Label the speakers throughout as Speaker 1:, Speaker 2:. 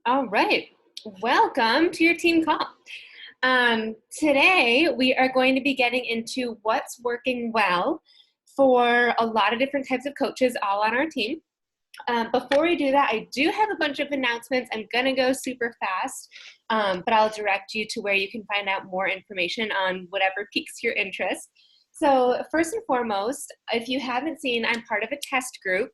Speaker 1: All right, welcome to your team call. Today we are going to be getting into what's working well for a lot of different types of coaches all on our team. Before we do that, I do have a bunch of announcements. I'm gonna go super fast, but I'll direct you to where you can find out more information on whatever piques your interest. So first and foremost, if you haven't seen, I'm part of a test group,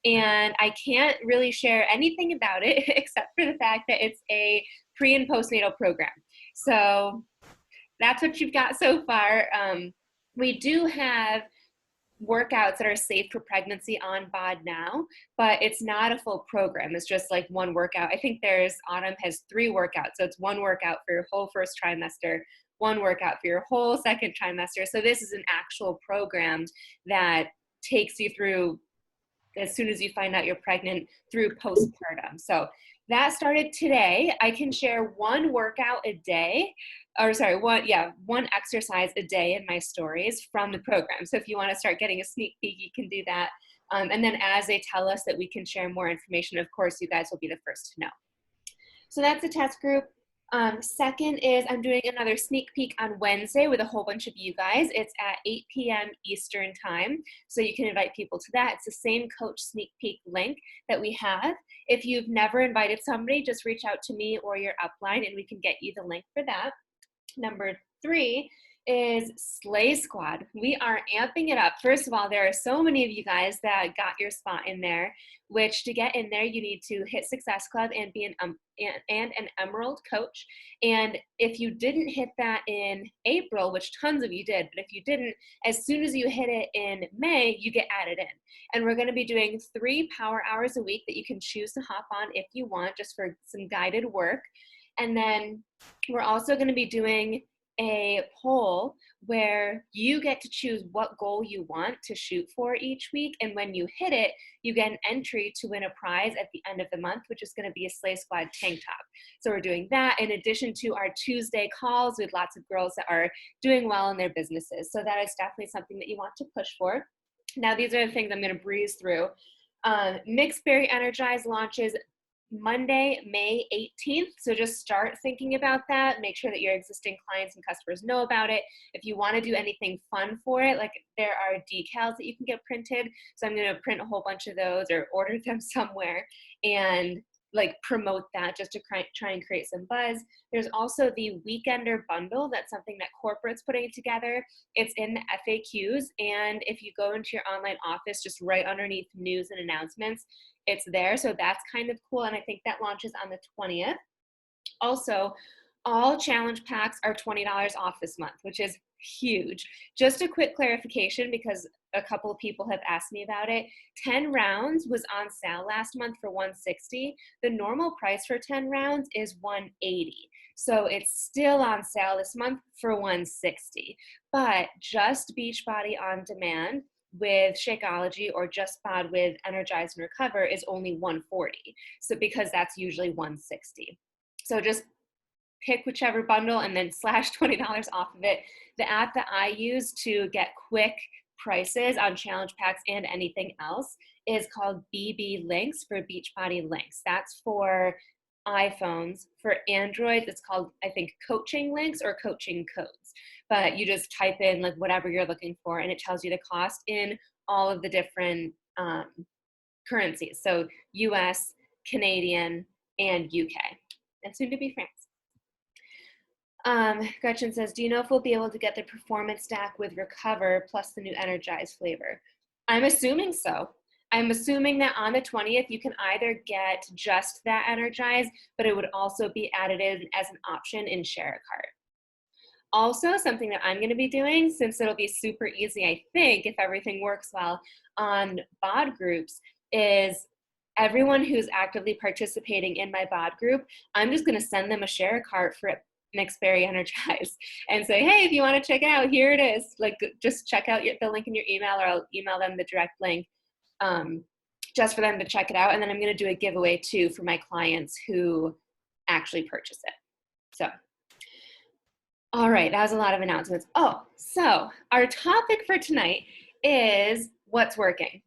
Speaker 1: and I can't really share anything about it except for the fact that it's a pre and postnatal program. So that's what you've got so far. We do have workouts that are safe for pregnancy on BOD now, but it's not a full program. It's just like one workout. I think Autumn has 3 workouts. So it's one workout for your whole first trimester, one workout for your whole second trimester. So this is an actual program that takes you through as soon as you find out you're pregnant through postpartum. So that started today. I can share one workout a day, one exercise a day in my stories from the program. So if you want to start getting a sneak peek, you can do that. And then as they tell us that we can share more information, of course, you guys will be the first to know. So that's the test group. Second is I'm doing another sneak peek on Wednesday with a whole bunch of you guys. It's at 8 p.m. Eastern time, so you can invite people to that. It's the same coach sneak peek link that we have. If you've never invited somebody, just reach out to me or your upline and we can get you the link for that. Number 3 is Slay Squad. We are amping it up. First of all, there are so many of you guys that got your spot in there, which to get in there, you need to hit Success Club and be an Emerald coach. And if you didn't hit that in April, which tons of you did, but if you didn't, as soon as you hit it in May, you get added in. And we're going to be doing 3 power hours a week that you can choose to hop on if you want, just for some guided work. And then we're also going to be doing a poll where you get to choose what goal you want to shoot for each week. And when you hit it, you get an entry to win a prize at the end of the month, which is going to be a Slay Squad tank top. So we're doing that in addition to our Tuesday calls with lots of girls that are doing well in their businesses. So that is definitely something that you want to push for. Now, these are the things I'm going to breeze through. Mixed Berry Energize launches Monday, May 18th. So just start thinking about that. Make sure that your existing clients and customers know about it. If you want to do anything fun for it, like there are decals that you can get printed. So I'm going to print a whole bunch of those or order them somewhere and like promote that just to try and create some buzz. There's also the Weekender bundle. That's something that corporate's putting together. It's in the FAQs. And if you go into your online office, just right underneath news and announcements, it's there. So that's kind of cool. And I think that launches on the 20th. Also, all challenge packs are $20 off this month, which is huge. Just a quick clarification, because a couple of people have asked me about it. 10 rounds was on sale last month for $160. The normal price for 10 rounds is $180. So it's still on sale this month for $160. But just Beachbody On Demand with Shakeology or just BOD with Energize and Recover is only $140. So because that's usually $160. So just pick whichever bundle and then slash $20 off of it. The app that I use to get quick prices on challenge packs and anything else is called BB Links for Beachbody Links. That's for iPhones. For Android, it's called, I think, Coaching Links or Coaching Codes. But you just type in like whatever you're looking for and it tells you the cost in all of the different currencies. So US, Canadian, and UK, and soon to be France. Gretchen says, do you know if we'll be able to get the performance stack with Recover plus the new Energize flavor? I'm assuming so. I'm assuming that on the 20th, you can either get just that Energize, but it would also be added in as an option in Share a Cart. Also, something that I'm going to be doing, since it'll be super easy, I think, if everything works well on BOD groups, is everyone who's actively participating in my BOD group, I'm just going to send them a Share a Cart for Mixed Berry Energize and say, hey, if you want to check it out, here it is. Like, just check out the link in your email, or I'll email them the direct link just for them to check it out. And then I'm going to do a giveaway too for my clients who actually purchase it. So, all right, that was a lot of announcements. Oh, so our topic for tonight is what's working.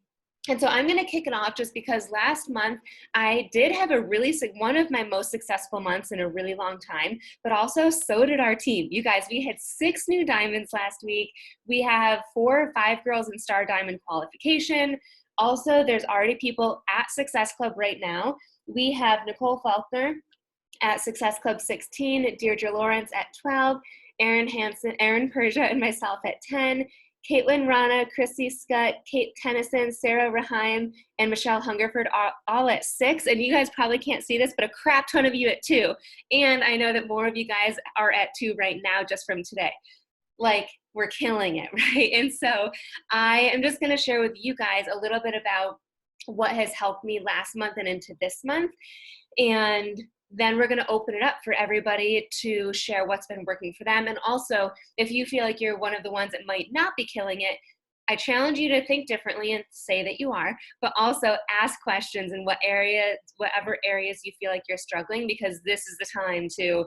Speaker 1: And so I'm going to kick it off just because last month I did have a really, one of my most successful months in a really long time, but also so did our team. You guys, we had 6 new diamonds last week. We have 4 or 5 girls in Star Diamond qualification. Also, there's already people at Success Club right now. We have Nicole Faulkner at Success Club 16, Deirdre Lawrence at 12, Erin Hansen, Erin Persia, and myself at 10, Caitlin Rana, Chrissy Scott, Kate Tennyson, Sarah Raheim, and Michelle Hungerford all at 6. And you guys probably can't see this, but a crap ton of you at 2. And I know that more of you guys are at 2 right now just from today. Like, we're killing it, right? And so I am just going to share with you guys a little bit about what has helped me last month and into this month. And then we're going to open it up for everybody to share what's been working for them. And also, if you feel like you're one of the ones that might not be killing it, I challenge you to think differently and say that you are, but also ask questions in whatever areas you feel like you're struggling, because this is the time to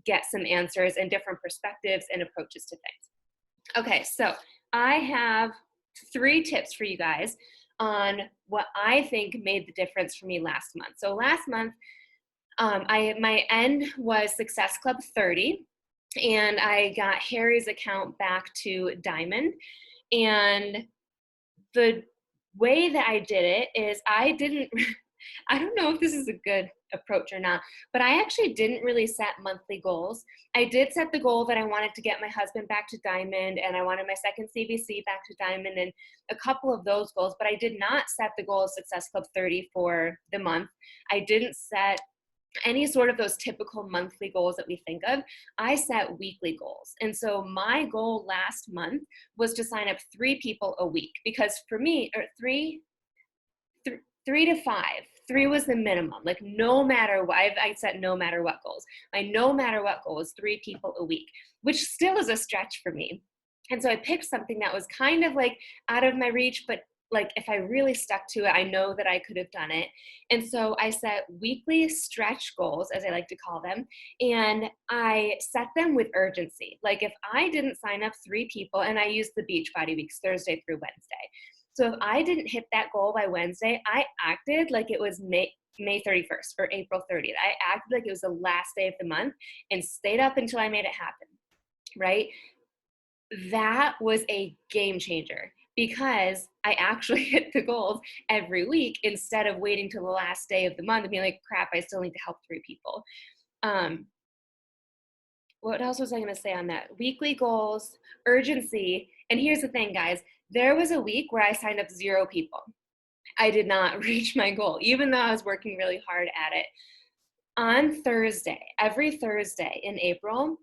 Speaker 1: get some answers and different perspectives and approaches to things. Okay, so I have 3 tips for you guys on what I think made the difference for me last month. So last month, my end was Success Club 30, and I got Harry's account back to Diamond. And the way that I did it is I don't know if this is a good approach or not, but I actually didn't really set monthly goals. I did set the goal that I wanted to get my husband back to Diamond, and I wanted my second CVC back to Diamond, and a couple of those goals, but I did not set the goal of Success Club 30 for the month. I didn't set any sort of those typical monthly goals that we think of. I set weekly goals. And so my goal last month was to sign up 3 people a week, because for me, or 3 to 5, 3 was the minimum. Like, no matter what, I set no matter what goals. My no matter what goal is 3 people a week, which still is a stretch for me. And so I picked something that was kind of like out of my reach, but like if I really stuck to it, I know that I could have done it. And so I set weekly stretch goals, as I like to call them, and I set them with urgency. Like, if I didn't sign up 3 people, and I used the Beachbody weeks, Thursday through Wednesday. So if I didn't hit that goal by Wednesday, I acted like it was May 31st or April 30th. I acted like it was the last day of the month and stayed up until I made it happen, right? That was a game changer, because I actually hit the goals every week instead of waiting till the last day of the month and being like, crap, I still need to help 3 people. What else was I going to say on that? Weekly goals, urgency. And here's the thing, guys. There was a week where I signed up 0 people. I did not reach my goal, even though I was working really hard at it. On Thursday, every Thursday in April,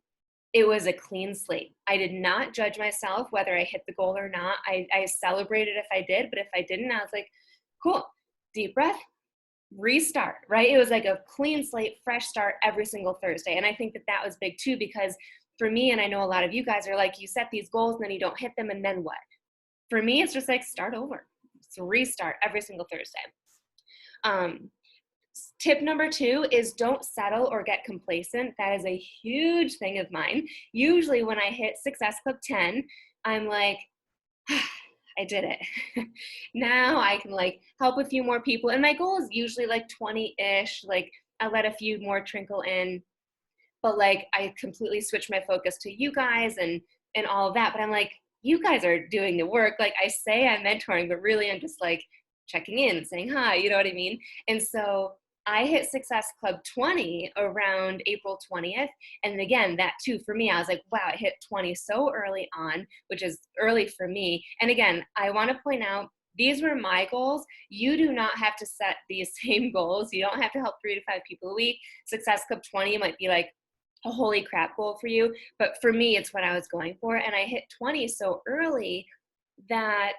Speaker 1: it was a clean slate. I did not judge myself whether I hit the goal or not. I celebrated if I did, but if I didn't, I was like, cool, deep breath, restart, right? It was like a clean slate, fresh start every single Thursday. And I think that that was big too, because for me, and I know a lot of you guys are like, you set these goals and then you don't hit them, and then what? For me, it's just like, start over. It's a restart every single Thursday. Tip number 2 is don't settle or get complacent. That is a huge thing of mine. Usually when I hit Success Club 10, I'm like, I did it. Now I can like help a few more people. And my goal is usually like 20-ish. Like, I let a few more trickle in, but like I completely switch my focus to you guys and all of that. But I'm like, you guys are doing the work. Like, I say I'm mentoring, but really I'm just like checking in, saying hi, you know what I mean? And so I hit Success Club 20 around April 20th. And again, that too, for me, I was like, wow, I hit 20 so early on, which is early for me. And again, I want to point out, these were my goals. You do not have to set these same goals. You don't have to help 3 to 5 people a week. Success Club 20 might be like a holy crap goal for you. But for me, it's what I was going for. And I hit 20 so early that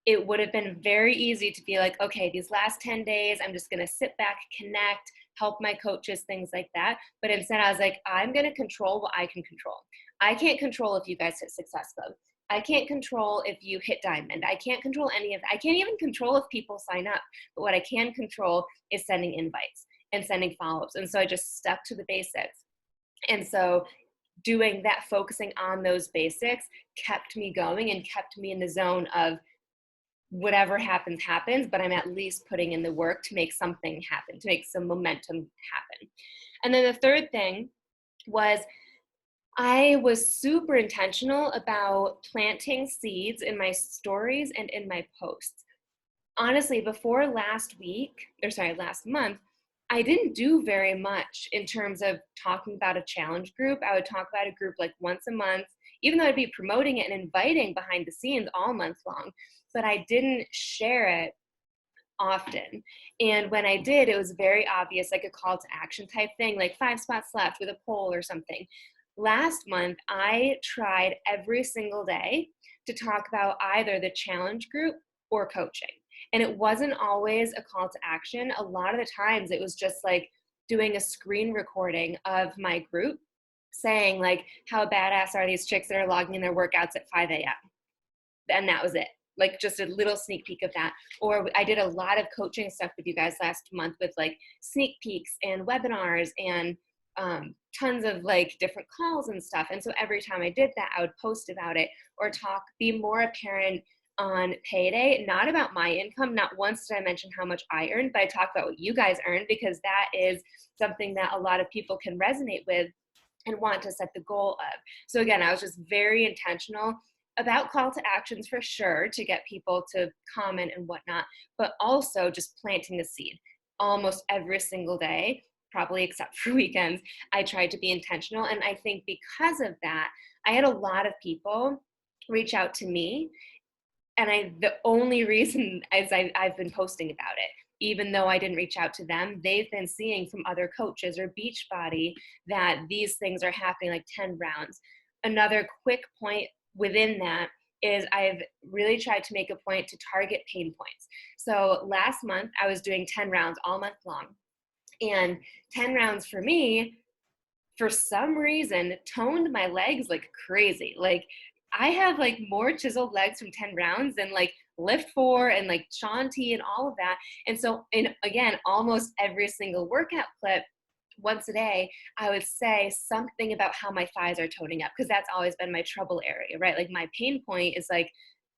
Speaker 1: it would have been very easy to be like, okay, these last 10 days, I'm just going to sit back, connect, help my coaches, things like that. But instead I was like, I'm going to control what I can control. I can't control if you guys hit Success Club. I can't control if you hit Diamond. I can't control any of that. I can't even control if people sign up. But what I can control is sending invites and sending follow-ups. And so I just stuck to the basics. And so doing that, focusing on those basics, kept me going and kept me in the zone of whatever happens, happens, but I'm at least putting in the work to make something happen, to make some momentum happen. And then the third thing was I was super intentional about planting seeds in my stories and in my posts. Honestly, before last month, I didn't do very much in terms of talking about a challenge group. I would talk about a group like once a month, even though I'd be promoting it and inviting behind the scenes all month long, but I didn't share it often. And when I did, it was very obvious, like a call to action type thing, like 5 spots left with a poll or something. Last month, I tried every single day to talk about either the challenge group or coaching. And it wasn't always a call to action. A lot of the times it was just like doing a screen recording of my group saying like, how badass are these chicks that are logging in their workouts at 5 a.m. And that was it. Like just a little sneak peek of that. Or I did a lot of coaching stuff with you guys last month with like sneak peeks and webinars and tons of like different calls and stuff. And so every time I did that, I would post about it or be more apparent on payday, not about my income. Not once did I mention how much I earned, but I talked about what you guys earned, because that is something that a lot of people can resonate with and want to set the goal of. So again, I was just very intentional about call to actions for sure to get people to comment and whatnot, but also just planting the seed almost every single day, probably except for weekends. I tried to be intentional. And I think because of that, I had a lot of people reach out to me. And the only reason is I've been posting about it. Even though I didn't reach out to them, they've been seeing from other coaches or Beachbody that these things are happening, like 10 rounds. Another quick point within that is I've really tried to make a point to target pain points. So last month I was doing 10 rounds all month long. And 10 rounds for me, for some reason, toned my legs like crazy. Like I have like more chiseled legs from 10 rounds than like lift 4 and like Shaun T and all of that. And so again, almost every single workout clip, once a day, I would say something about how my thighs are toning up, because that's always been my trouble area, right? Like my pain point is like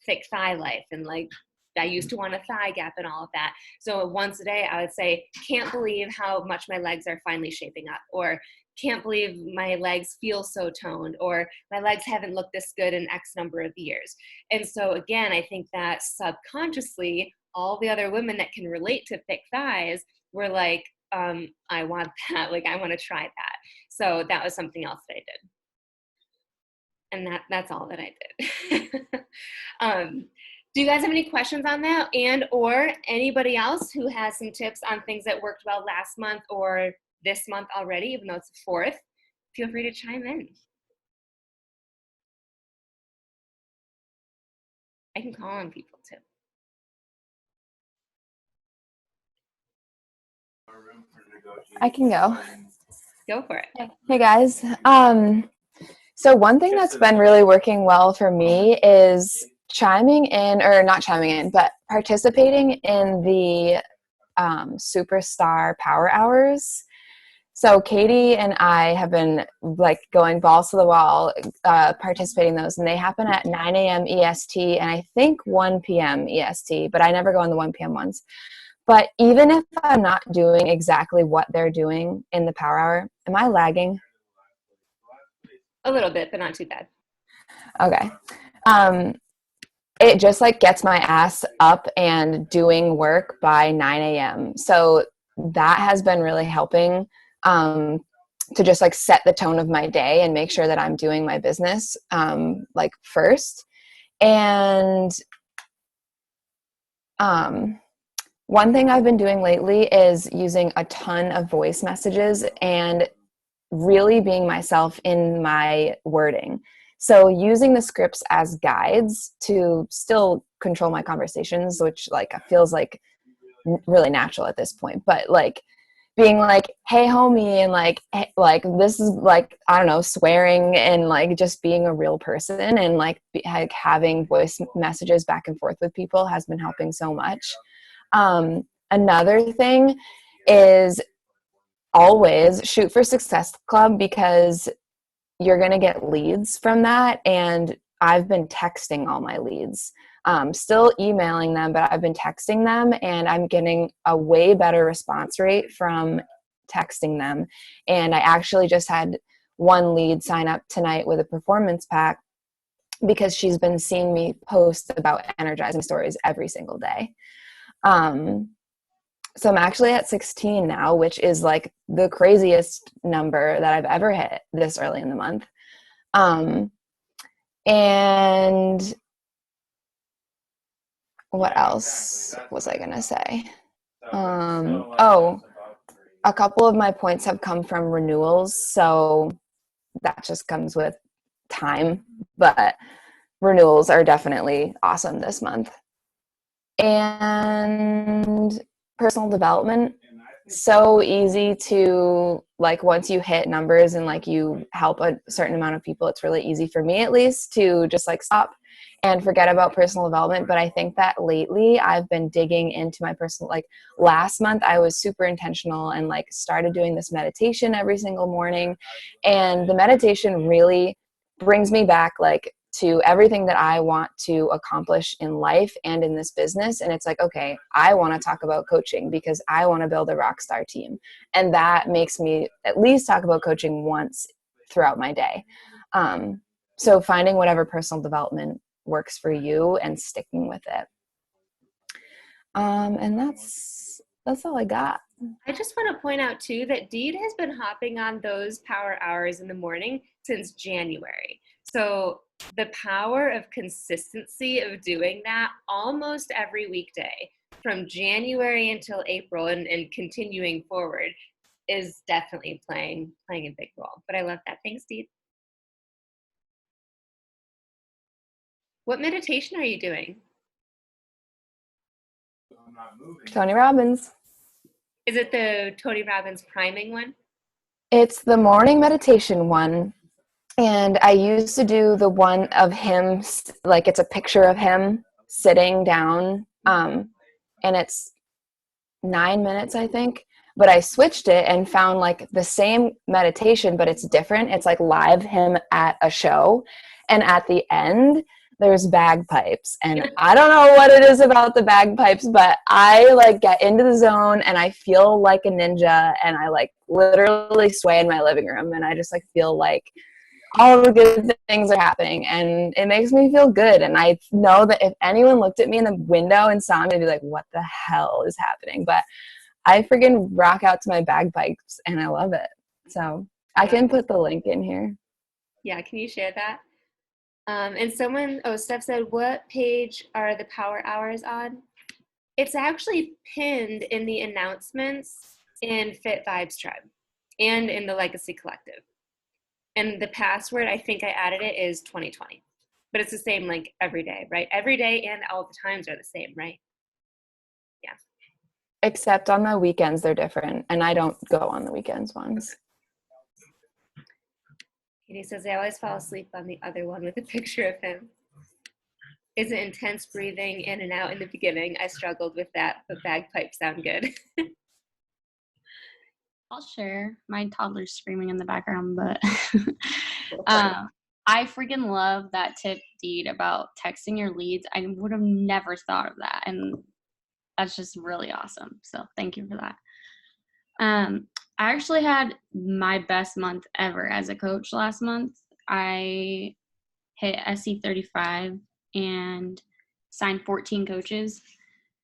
Speaker 1: thick thigh life, and like I used to want a thigh gap and all of that. So once a day, I would say, can't believe how much my legs are finally shaping up, or can't believe my legs feel so toned, or my legs haven't looked this good in X number of years. And so again, I think that subconsciously, all the other women that can relate to thick thighs were like, I want that. Like, I want to try that. So that was something else that I did. And that's all that I did. Do you guys have any questions on that? And or anybody else who has some tips on things that worked well last month or this month already, even though it's the 4th, feel free to chime in. I can call on people too.
Speaker 2: I can go.
Speaker 1: Go for it.
Speaker 2: Hey guys. So one thing that's been really working well for me is chiming in, or not chiming in, but participating in the Superstar Power Hours. So Katie and I have been like going balls to the wall, participating in those, and they happen at 9 a.m. EST and I think 1 p.m. EST, but I never go on the 1 p.m. ones. But even if I'm not doing exactly what they're doing in the Power Hour, am I lagging?
Speaker 1: A little bit, but not too bad.
Speaker 2: Okay. It just like gets my ass up and doing work by 9 a.m. So that has been really helping to just like set the tone of my day and make sure that I'm doing my business like first. And one thing I've been doing lately is using a ton of voice messages and really being myself in my wording. So using the scripts as guides to still control my conversations, which like feels like really natural at this point, but like being like, hey homie, and like this is like, I don't know, swearing and like just being a real person, and like having voice messages back and forth with people has been helping so much. Another thing is always shoot for Success Club, because you're going to get leads from that. And I've been texting all my leads. Still emailing them, but I've been texting them, and I'm getting a way better response rate from texting them. And I actually just had one lead sign up tonight with a performance pack because she's been seeing me post about energizing stories every single day. So I'm actually at 16 now, which is like the craziest number that I've ever hit this early in the month. And what else was I going to say? A couple of my points have come from renewals. So that just comes with time, but renewals are definitely awesome this month. And personal development, so easy to, like, once you hit numbers and like you help a certain amount of people, it's really easy for me at least to just like stop and forget about personal development. But I think that lately I've been digging into my personal, like last month I was super intentional and like started doing this meditation every single morning, and the meditation really brings me back like to everything that I want to accomplish in life and in this business. And it's like, okay, I want to talk about coaching because I want to build a rock star team. And that makes me at least talk about coaching once throughout my day. So finding whatever personal development works for you and sticking with it. And that's all I got.
Speaker 1: I just want to point out too that Deed has been hopping on those power hours in the morning since January. So the power of consistency of doing that almost every weekday from January until April and continuing forward is definitely playing a big role. But I love that. Thanks, Deed. What meditation are you doing?
Speaker 2: Tony Robbins.
Speaker 1: Is it the Tony Robbins priming one?
Speaker 2: It's the morning meditation one. And I used to do the one of him, like it's a picture of him sitting down, and it's 9 minutes, I think. But I switched it and found like the same meditation, but it's different. It's like live him at a show. And at the end, there's bagpipes. And I don't know what it is about the bagpipes, but I like get into the zone and I feel like a ninja, and I like literally sway in my living room, and I just like feel like all the good things are happening, and it makes me feel good. And I know that if anyone looked at me in the window and saw me, they'd be like, what the hell is happening? But I freaking rock out to my bagpipes and I love it. So I can put the link in here.
Speaker 1: Yeah, can you share that? And Steph said, what page are the power hours on? It's actually pinned in the announcements in Fit Vibes Tribe and in the Legacy Collective. And the password, I think I added it, is 2020. But it's the same like every day, right? Every day and all the times are the same, right? Yeah.
Speaker 2: Except on the weekends, they're different. And I don't go on the weekends ones.
Speaker 1: Katie says, I always fall asleep on the other one with a picture of him. Is it intense breathing in and out in the beginning? I struggled with that, but bagpipes sound good.
Speaker 3: I'll share. My toddler's screaming in the background, but I freaking love that tip, Deed, about texting your leads. I would have never thought of that, and that's just really awesome. So thank you for that. I actually had my best month ever as a coach last month. I hit SC35 and signed 14 coaches.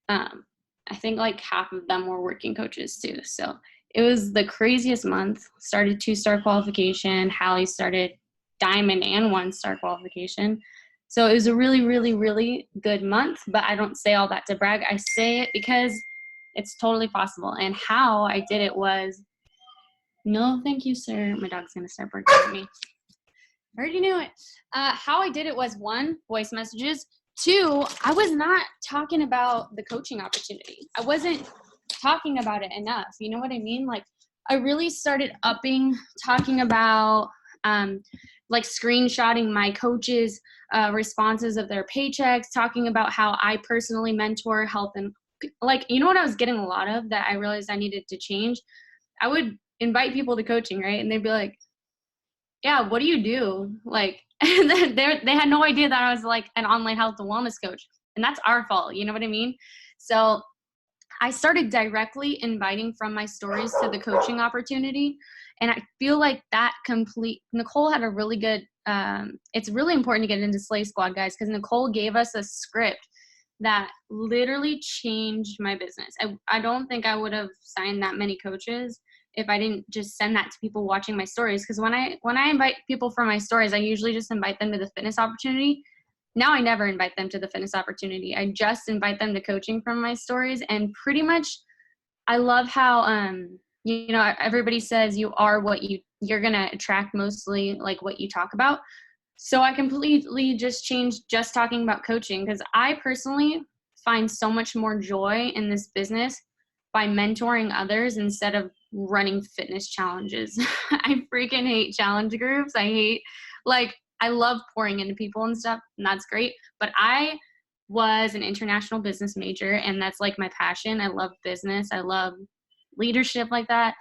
Speaker 3: I think like half of them were working coaches too. So it was the craziest month. Started 2-star qualification. Hallie started diamond and 1-star qualification. So it was a really, really, really good month. But I don't say all that to brag. I say it because it's totally possible. And how I did it was, no, thank you, sir. My dog's going to start barking at me. I already knew it. How I did it was, 1, voice messages. 2, I was not talking about the coaching opportunity. I wasn't talking about it enough. You know what I mean? Like, I really started talking about like screenshotting my coaches' responses of their paychecks, talking about how I personally mentor, help, and like, you know what I was getting a lot of that I realized I needed to change? I would invite people to coaching, right? And they'd be like, yeah, what do you do? Like, and they had no idea that I was like an online health and wellness coach. and that's our fault. You know what I mean? So I started directly inviting from my stories to the coaching opportunity. And I feel like Nicole had a really good, it's really important to get into Slay Squad, guys, because Nicole gave us a script that literally changed my business. I don't think I would have signed that many coaches if I didn't just send that to people watching my stories. Because when I invite people from my stories, I usually just invite them to the fitness opportunity. Now I never invite them to the fitness opportunity. I just invite them to coaching from my stories. And pretty much, I love how, everybody says you are what you're going to attract, mostly like what you talk about. So I completely just changed just talking about coaching, because I personally find so much more joy in this business by mentoring others instead of running fitness challenges. I freaking hate challenge groups. I love pouring into people and stuff, and that's great. But I was an international business major, and that's like my passion. I love business. I love leadership like that.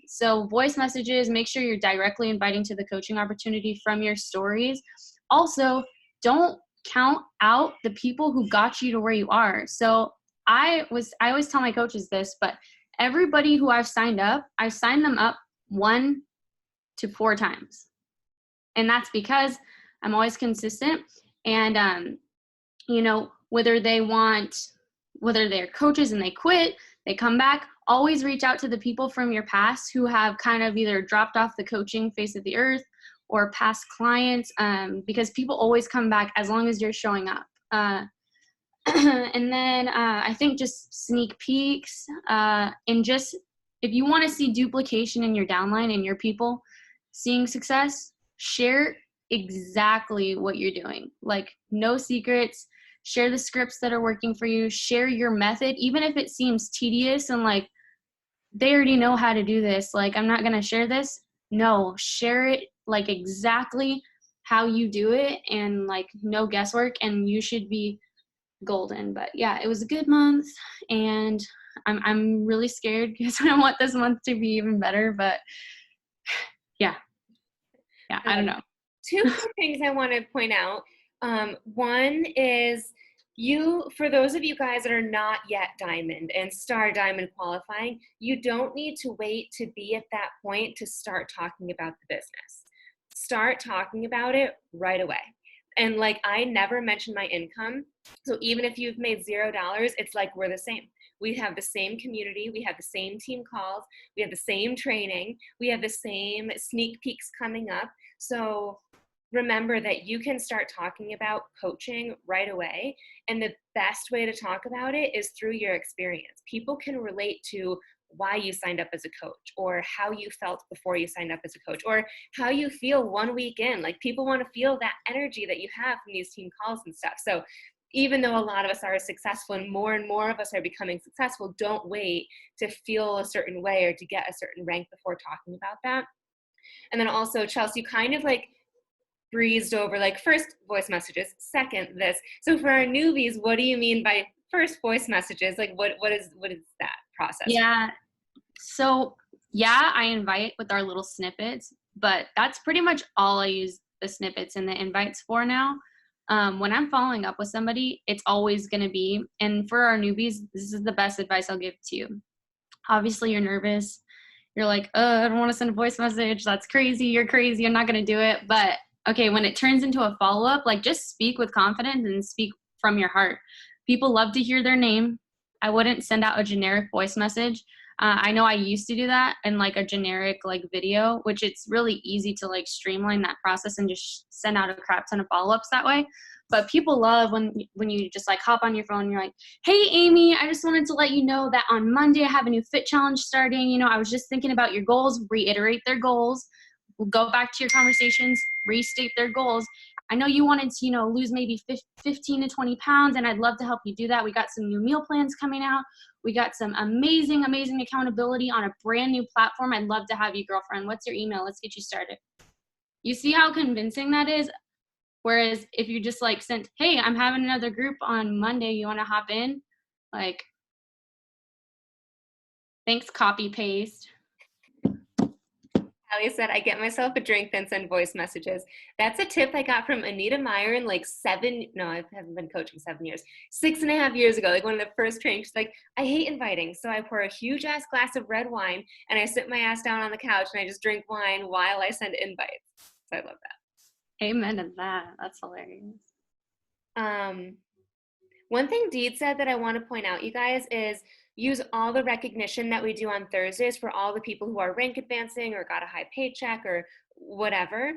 Speaker 3: So voice messages, make sure you're directly inviting to the coaching opportunity from your stories. Also, don't count out the people who got you to where you are. So I always tell my coaches this, but everybody who I've signed them up 1 to 4 times. And that's because I'm always consistent. And, whether they're coaches and they quit, they come back, always reach out to the people from your past who have kind of either dropped off the coaching face of the earth or past clients, because people always come back as long as you're showing up. And then I think just sneak peeks, and just if you want to see duplication in your downline and your people seeing success, share exactly what you're doing. Like, no secrets. Share the scripts that are working for you. Share your method, even if it seems tedious and like they already know how to do this. Like, I'm not going to share this. No, share it like exactly how you do it, and like no guesswork, and you should be golden. But yeah, it was a good month, and I'm really scared because I want this month to be even better. But yeah, I don't know.
Speaker 1: 2 quick things I want to point out. One is, for those of you guys that are not yet diamond and star diamond qualifying, you don't need to wait to be at that point to start talking about the business. Start talking about it right away. And like, I never mention my income. So even if you've made $0, it's like we're the same. We have the same community. We have the same team calls. We have the same training. We have the same sneak peeks coming up. So remember that you can start talking about coaching right away. And the best way to talk about it is through your experience. People can relate to why you signed up as a coach, or how you felt before you signed up as a coach, or how you feel 1 week in. Like, people want to feel that energy that you have from these team calls and stuff. So even though a lot of us are successful and more of us are becoming successful, don't wait to feel a certain way or to get a certain rank before talking about that. And then also, Chelsea, you kind of like breezed over, like, first voice messages, second this. So for our newbies, what do you mean by first voice messages? Like, what is that process?
Speaker 3: Yeah. So yeah, I invite with our little snippets, but that's pretty much all I use the snippets and the invites for now. When I'm following up with somebody, it's always going to be, and for our newbies, this is the best advice I'll give to you. Obviously, you're nervous. You're like, I don't want to send a voice message. That's crazy. You're crazy. I'm not going to do it. But okay, when it turns into a follow-up, like, just speak with confidence and speak from your heart. People love to hear their name. I wouldn't send out a generic voice message. I know I used to do that in like a generic like video, which it's really easy to like streamline that process and just send out a crap ton of follow-ups that way. But people love when you just like hop on your phone and you're like, hey, Amy, I just wanted to let you know that on Monday I have a new fit challenge starting. I was just thinking about your goals. Reiterate their goals. Go back to your conversations, restate their goals. I know you wanted to, lose maybe 15 to 20 pounds, and I'd love to help you do that. We got some new meal plans coming out. We got some amazing, amazing accountability on a brand new platform. I'd love to have you, girlfriend. What's your email? Let's get you started. You see how convincing that is? Whereas if you just like sent, hey, I'm having another group on Monday. You want to hop in? Like, thanks, copy paste.
Speaker 1: How Allie said, I get myself a drink, then send voice messages. That's a tip I got from Anita Meyer in like I haven't been coaching 7 years, 6.5 years ago, like one of the first trainings. She's like, I hate inviting. So I pour a huge ass glass of red wine and I sit my ass down on the couch and I just drink wine while I send invites. So I love that.
Speaker 3: Amen to that. That's hilarious.
Speaker 1: One thing Deed said that I want to point out, you guys, is use all the recognition that we do on Thursdays for all the people who are rank advancing or got a high paycheck or whatever.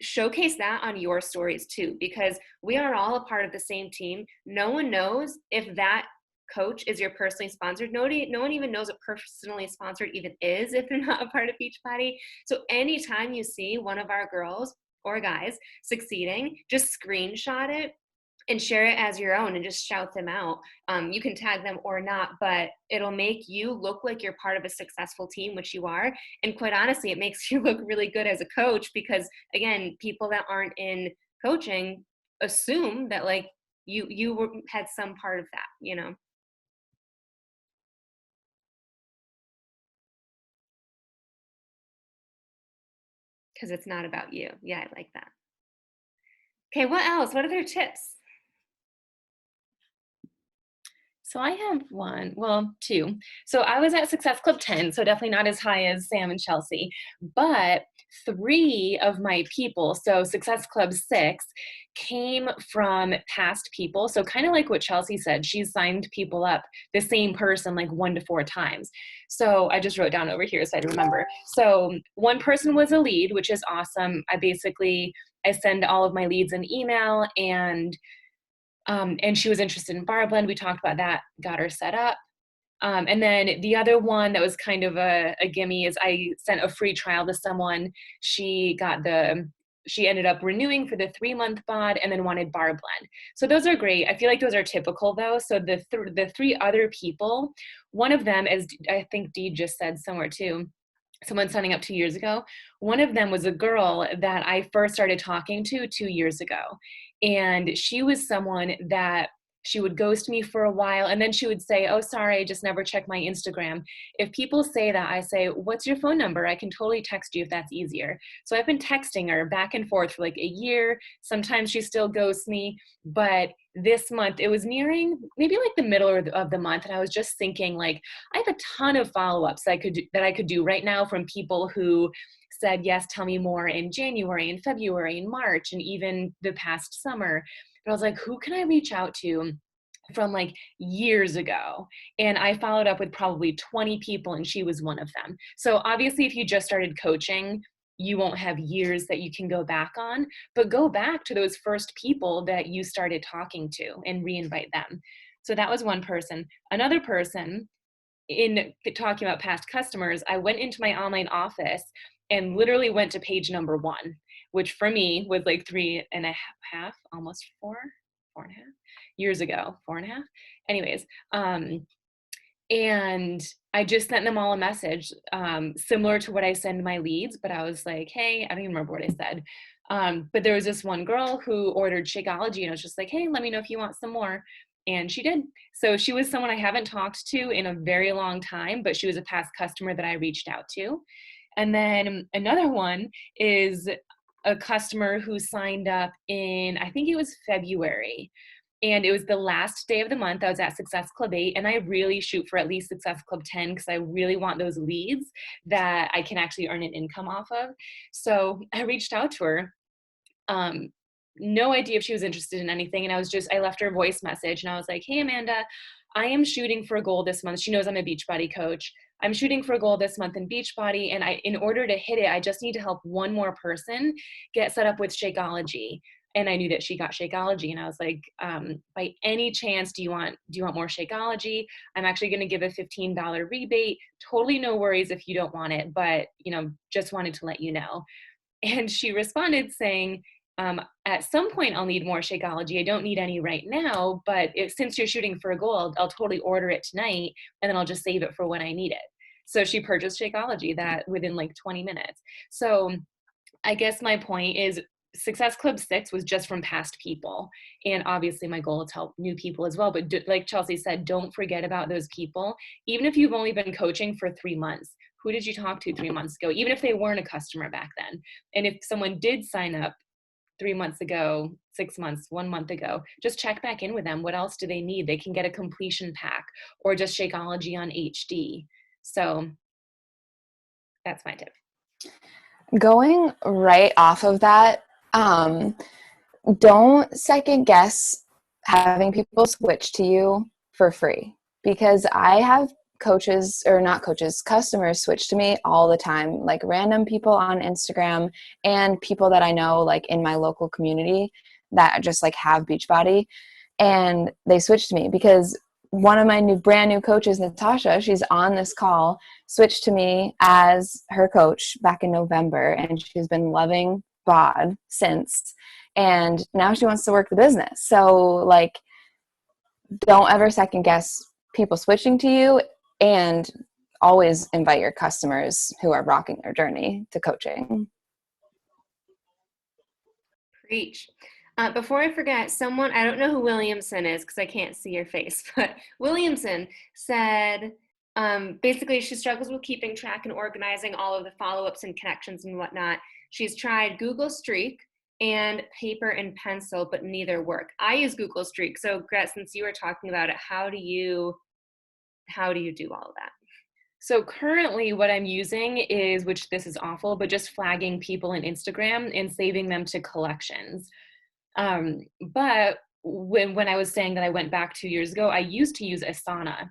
Speaker 1: Showcase that on your stories too, because we are all a part of the same team. No one knows if that coach is your personally sponsored. No one even knows what personally sponsored even is if they're not a part of Beachbody. So anytime you see one of our girls or guys succeeding, just screenshot it and share it as your own and just shout them out. You can tag them or not, but it'll make you look like you're part of a successful team, which you are. And quite honestly, it makes you look really good as a coach because, again, people that aren't in coaching assume that like you had some part of that, you know? Because it's not about you. Yeah, I like that. Okay, what else? What other tips?
Speaker 4: So I have two. So I was at Success Club 10, so definitely not as high as Sam and Chelsea, but 3 of my people, so Success Club 6, came from past people. So kind of like what Chelsea said, she's signed people up, the same person, like 1 to 4 times. So I just wrote down over here so I remember. So one person was a lead, which is awesome. I send all of my leads an email and she was interested in BarBlend. We talked about that, got her set up. And then the other one that was kind of a gimme is I sent a free trial to someone. She ended up renewing for the 3-month bod and then wanted BarBlend. So those are great. I feel like those are typical though. So the 3 other people, one of them, as I think Dee just said somewhere too, someone signing up 2 years ago. One of them was a girl that I first started talking to 2 years ago. And she was someone that she would ghost me for a while. And then she would say, oh, sorry, I just never checked my Instagram. If people say that, I say, what's your phone number? I can totally text you if that's easier. So I've been texting her back and forth for like a year. Sometimes she still ghosts me. But this month, it was nearing maybe like the middle of the month. And I was just thinking like, I have a ton of follow-ups that I could do right now from people who said, yes, tell me more in January and February and March and even the past summer. But I was like, who can I reach out to from like years ago? And I followed up with probably 20 people and she was one of them. So obviously if you just started coaching, you won't have years that you can go back on, but go back to those first people that you started talking to and re-invite them. So that was one person. Another person, in talking about past customers, I went into my online office and literally went to page number 1, which for me was like 3.5, almost 4.5 years ago, 4.5. Anyways, and I just sent them all a message, similar to what I send my leads, but I was like, hey, I don't even remember what I said. But there was this one girl who ordered Shakeology and I was just like, hey, let me know if you want some more. And she did. So she was someone I haven't talked to in a very long time, but she was a past customer that I reached out to. And then another one is a customer who signed up in, I think it was February. And it was the last day of the month. I was at Success Club 8, and I really shoot for at least Success Club 10 because I really want those leads that I can actually earn an income off of. So I reached out to her. No idea if she was interested in anything. And I left her a voice message and I was like, hey, Amanda, I am shooting for a goal this month. She knows I'm a Beachbody coach. I'm shooting for a goal this month in Beachbody. And in order to hit it, I just need to help one more person get set up with Shakeology. And I knew that she got Shakeology. And I was like, by any chance, do you want more Shakeology? I'm actually going to give a $15 rebate. Totally no worries if you don't want it, but just wanted to let you know. And she responded saying, at some point I'll need more Shakeology. I don't need any right now, but since you're shooting for a goal, I'll totally order it tonight and then I'll just save it for when I need it. So she purchased Shakeology that within like 20 minutes. So I guess my point is Success Club 6 was just from past people. And obviously my goal is to help new people as well. But like Chelsea said, don't forget about those people. Even if you've only been coaching for 3 months, who did you talk to 3 months ago? Even if they weren't a customer back then. And if someone did sign up 3 months ago, 6 months, 1 month ago, just check back in with them. What else do they need? They can get a completion pack or just Shakeology on HD. So that's my tip.
Speaker 2: Going right off of that, don't second guess having people switch to you for free, because I have coaches, or not coaches, customers switch to me all the time, like random people on Instagram and people that I know like in my local community that just like have Beachbody, and they switch to me because one of my brand new coaches, Natasha, she's on this call, switched to me as her coach back in November, and she's been loving BOD since, and now she wants to work the business. So like, don't ever second guess people switching to you, and always invite your customers who are rocking their journey to coaching.
Speaker 1: Preach. Before I forget, someone, I don't know who Williamson is because I can't see your face, but Williamson said basically she struggles with keeping track and organizing all of the follow-ups and connections and whatnot. She's tried Google Streak and paper and pencil, but neither work. I use Google Streak. So Gret, since you were talking about it, how do you do all of that?
Speaker 4: So currently what I'm using is, which this is awful, but just flagging people in Instagram and saving them to collections. But when I was saying that I went back 2 years ago, I used to use Asana,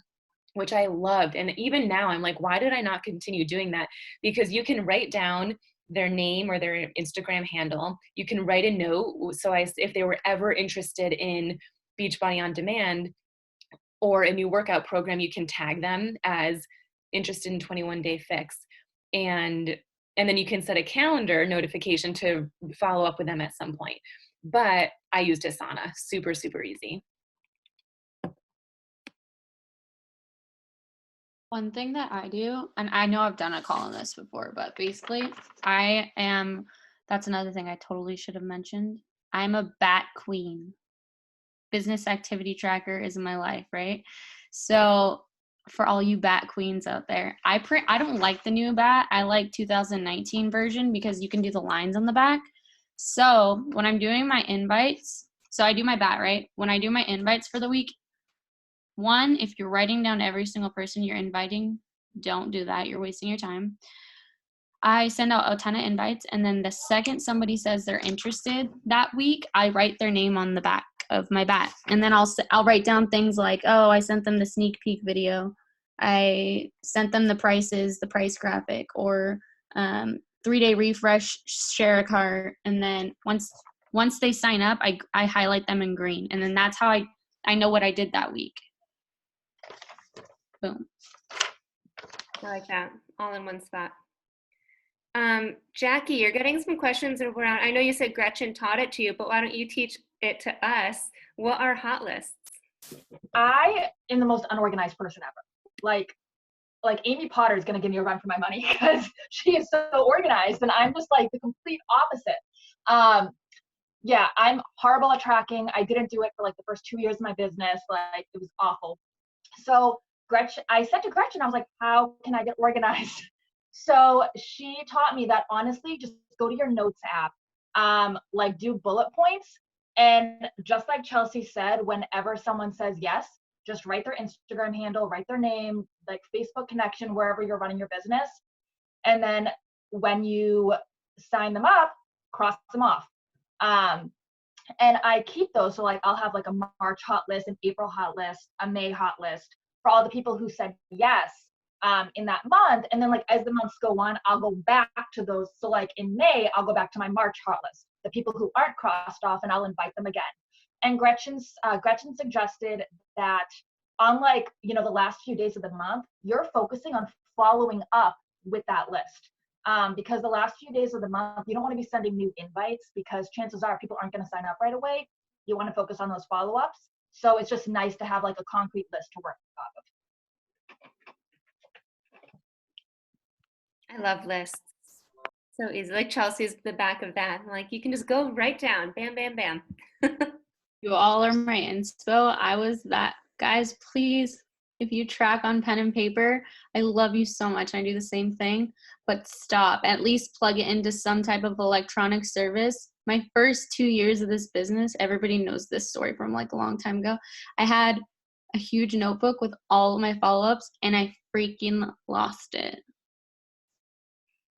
Speaker 4: which I loved. And even now I'm like, why did I not continue doing that? Because you can write down their name or their Instagram handle. You can write a note. So if they were ever interested in Beachbody On Demand or a new workout program, you can tag them as interested in 21-day fix. And then you can set a calendar notification to follow up with them at some point. But I used Asana, super, super easy.
Speaker 3: One thing that I do, and I know I've done a call on this before, but basically that's another thing I totally should have mentioned. I'm a BAT queen. Business activity tracker is my life, right? So for all you BAT queens out there, I don't like the new BAT. I like 2019 version because you can do the lines on the back. So when I'm doing my invites, so I do my BAT, right? When I do my invites for the week, one, if you're writing down every single person you're inviting, don't do that. You're wasting your time. I send out a ton of invites, and then the second somebody says they're interested that week, I write their name on the back of my BAT. And then I'll write down things like, oh, I sent them the sneak peek video. I sent them the prices, the price graphic, or 3-day refresh, share a cart. And then once they sign up, I highlight them in green. And then that's how I know what I did that week. Boom.
Speaker 1: I like that, all in one spot. Jackie, you're getting some questions around, I know you said Gretchen taught it to you, but why don't you teach it to us? What are hot lists?
Speaker 5: I am the most unorganized person ever. Like Amy Potter is going to give me a run for my money because she is so organized, and I'm just like the complete opposite. Yeah, I'm horrible at tracking. I didn't do it for like the first 2 years of my business. Like, it was awful. So I said to Gretchen, I was like, how can I get organized? So she taught me that, honestly, just go to your notes app, like do bullet points. And just like Chelsea said, whenever someone says yes, just write their Instagram handle, write their name, like Facebook connection, wherever you're running your business. And then when you sign them up, cross them off. And I keep those. So like, I'll have like a March hot list, an April hot list, a May hot list for all the people who said yes in that month. And then like, as the months go on, I'll go back to those. So like in May, I'll go back to my March hot list, the people who aren't crossed off, and I'll invite them again. And Gretchen suggested that on like, the last few days of the month, you're focusing on following up with that list. Because the last few days of the month, you don't want to be sending new invites because chances are people aren't going to sign up right away. You want to focus on those follow-ups. So it's just nice to have like a concrete list to work off of.
Speaker 1: I love lists. So easy. Like Chelsea's the back of that. Like you can just go right down. Bam, bam, bam.
Speaker 3: You all are my inspo. I was that. Guys, please, if you track on pen and paper, I love you so much. I do the same thing, but stop. At least plug it into some type of electronic service. My first 2 years of this business, everybody knows this story from like a long time ago. I had a huge notebook with all of my follow-ups and I freaking lost it.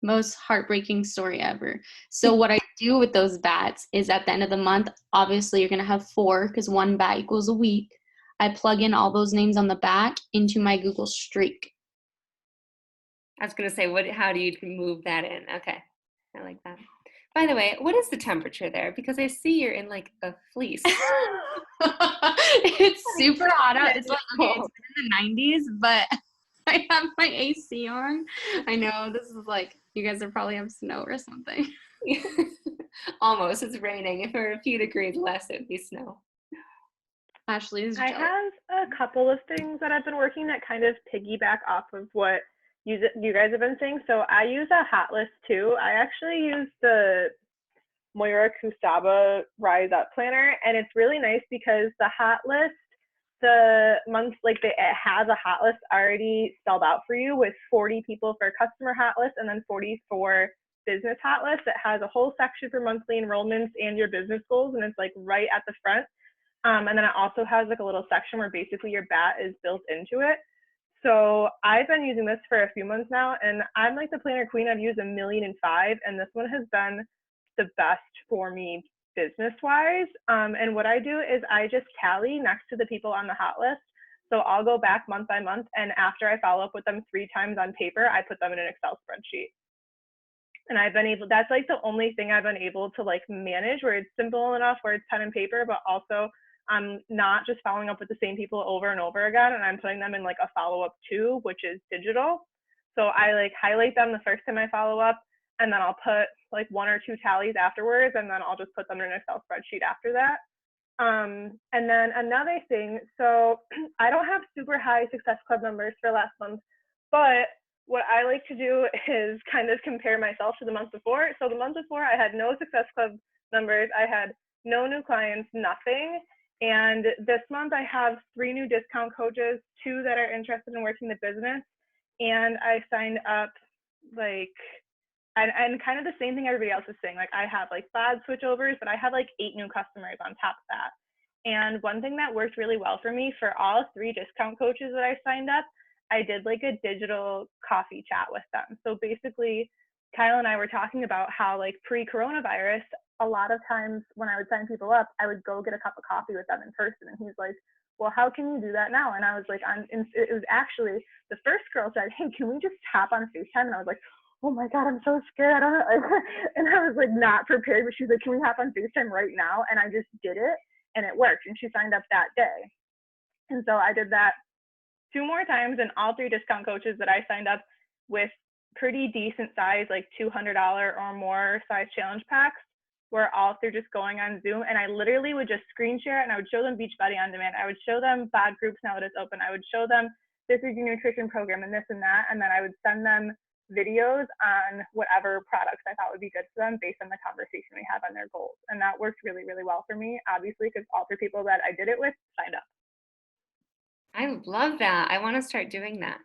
Speaker 3: Most heartbreaking story ever. So what I do with those bats is at the end of the month, obviously you're going to have 4 because 1 bat equals a week. I plug in all those names on the back into my Google Streak.
Speaker 1: I was gonna say, how do you move that in? Okay, I like that. By the way, what is the temperature there? Because I see you're in like a fleece.
Speaker 3: It's super hot out. It's like, okay, it's in the 90s, but I have my AC on. I know this is like, you guys are probably have snow or something.
Speaker 1: Almost, it's raining. If it were a few degrees less, it'd be snow.
Speaker 3: Ashley is
Speaker 6: I
Speaker 3: jealous.
Speaker 6: have a couple of things that I've been working that kind of piggyback off of what you guys have been saying. So I use a hot list too. I actually use the Moira Kusaba Rise Up Planner, and it's really nice because the hot list, the months, like it has a hot list already spelled out for you with 40 people for customer hot list and then 40 for business hot list. It has a whole section for monthly enrollments and your business goals, and it's like right at the front. And then it also has like a little section where basically your bat is built into it. So I've been using this for a few months now, and I'm like the planner queen. I've used 1,000,005, and this one has been the best for me business-wise. And what I do is I just tally next to the people on the hot list. So I'll go back month by month, and after I follow up with them 3 times on paper, I put them in an Excel spreadsheet. And I've been able, that's like the only thing I've been able to like manage where it's simple enough, where it's pen and paper, but also I'm not just following up with the same people over and over again, and I'm putting them in like a follow-up too, which is digital. So I like highlight them the first time I follow up, and then I'll put like 1 or 2 tallies afterwards, and then I'll just put them in an Excel spreadsheet after that. And then another thing, so I don't have super high Success Club numbers for last month, but what I like to do is kind of compare myself to the month before. So the month before I had no Success Club numbers, I had no new clients, nothing. And this month I have 3 new discount coaches, 2 that are interested in working the business. And I signed up like, and kind of the same thing everybody else is saying. Like I have like bad switchovers, but I have like 8 new customers on top of that. And one thing that worked really well for me for all 3 discount coaches that I signed up, I did like a digital coffee chat with them. So basically, Kyle and I were talking about how like pre-coronavirus, a lot of times when I would sign people up, I would go get a cup of coffee with them in person. And he's like, well, how can you do that now? And I was like, it was actually the first girl said, hey, can we just tap on FaceTime? And I was like, oh my God, I'm so scared. I don't know. And I was like not prepared, but she's like, can we hop on FaceTime right now? And I just did it and it worked. And she signed up that day. And so I did that 2 more times, and all 3 discount coaches that I signed up with pretty decent size, like $200 or more size challenge packs, were all through just going on Zoom. And I literally would just screen share it, and I would show them Beachbody On Demand. I would show them BOD groups now that it's open. I would show them this is your nutrition program and this and that. And then I would send them videos on whatever products I thought would be good for them based on the conversation we had on their goals. And that worked really, really well for me, obviously, because all 3 people that I did it with signed up.
Speaker 1: I love that. I want to start doing that.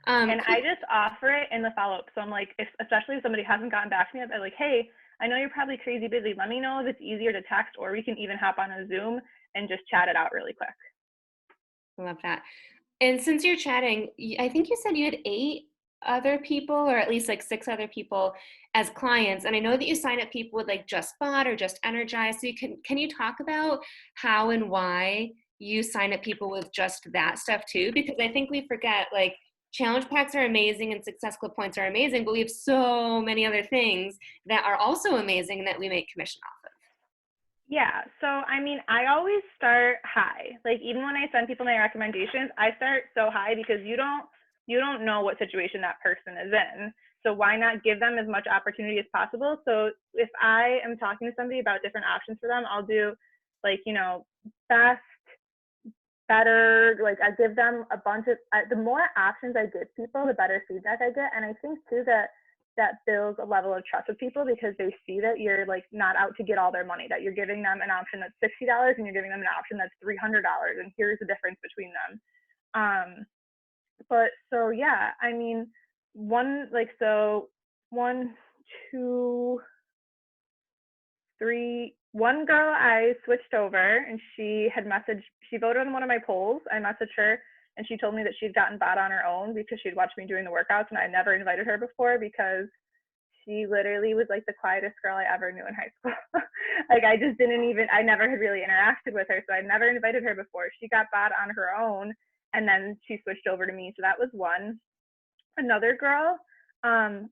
Speaker 6: And I just offer it in the follow-up. So I'm like, especially if somebody hasn't gotten back to me, I'm like, hey, I know you're probably crazy busy. Let me know if it's easier to text, or we can even hop on a Zoom and just chat it out really quick.
Speaker 1: I love that. And since you're chatting, I think you said you had 8 other people, or at least like 6 other people as clients. And I know that you sign up people with like Just BOD or Just Energize. So can you talk about how and why you sign up people with just that stuff too? Because I think we forget, like, challenge packs are amazing and Success Club points are amazing, but we have so many other things that are also amazing that we make commission off of.
Speaker 6: Yeah, so I mean, I always start high. Like even when I send people my recommendations, I start so high because you don't know what situation that person is in. So why not give them as much opportunity as possible? So if I am talking to somebody about different options for them, I'll do like, best, better, like I give them a bunch of, the more options I give people, the better feedback I get. And I think too that that builds a level of trust with people because they see that you're like not out to get all their money, that you're giving them an option that's $60 and you're giving them an option that's $300, and here's the difference between them. But so yeah, I mean, one, two, three, one girl I switched over and she voted on one of my polls. I messaged her and she told me that she'd gotten bought on her own because she'd watched me doing the workouts and I had never invited her before because she literally was like the quietest girl I ever knew in high school. Like I never had really interacted with her, so I never invited her before. She got bought on her own and then she switched over to me. So that was one. Another girl,